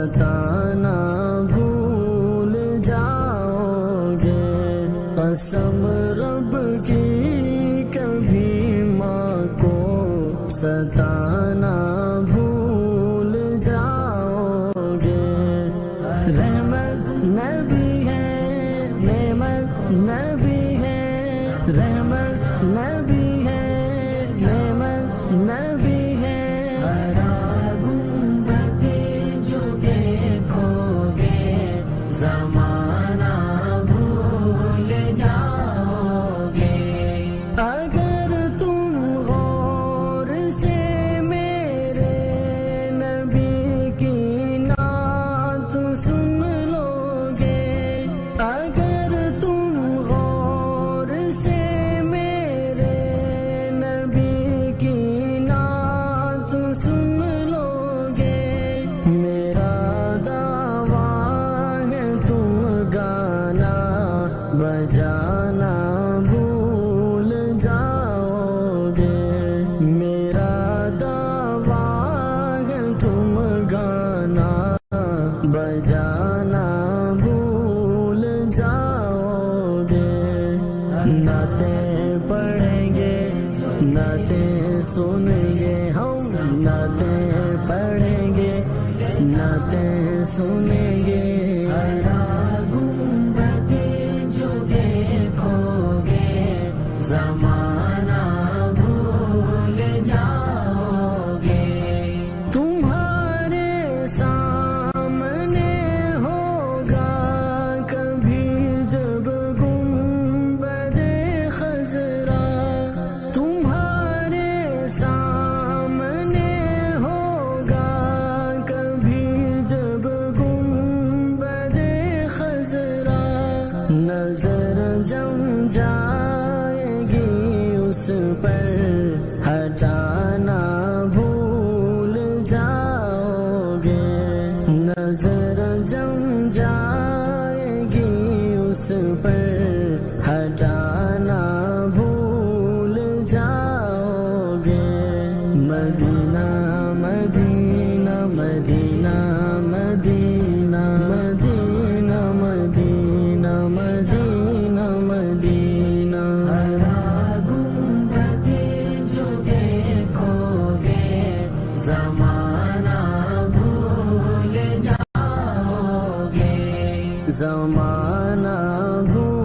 ستانا بھول جاؤ گے، قسم رب کی کبھی ماں کو ستانا بھول جاؤ گے۔ رحمت نبی ہے، نعمت نبی ہے، رحمت نبی ہے، نعمت نبی ہے۔ زمانہ بھول جاؤ گے، اگر تم غور سے میرے نبی کی نعت سن لو گے، اگر تم غور سے میرے نبی کی نعت سن لو گے، میرا بجانا بھول جاؤ گے، میرا دعویٰ ہے تم گانا بجانا بھول جاؤ گے۔ نعتیں پڑھیں گے، نعتیں سنیں گے، ہم نعتیں پڑھیں گے، نعتیں سنیں گے۔ زمانہ بھول جاؤ گے، تمہارے سامنے ہوگا کبھی جب گنبد خضرا، تمہارے سامنے ہوگا کبھی جب گنبد خضرا، نظر جم جائے گی اس پر ہٹانا بھول جاؤ گے، نظر جم جائے گی اس پر ہٹانا بھول جاؤ گے۔ مدینہ مدینہ مدینہ مدینہ مدینہ مدینہ مدینہ مدینہ، زمانہ بھول جاؤ گے، زمانہ بھول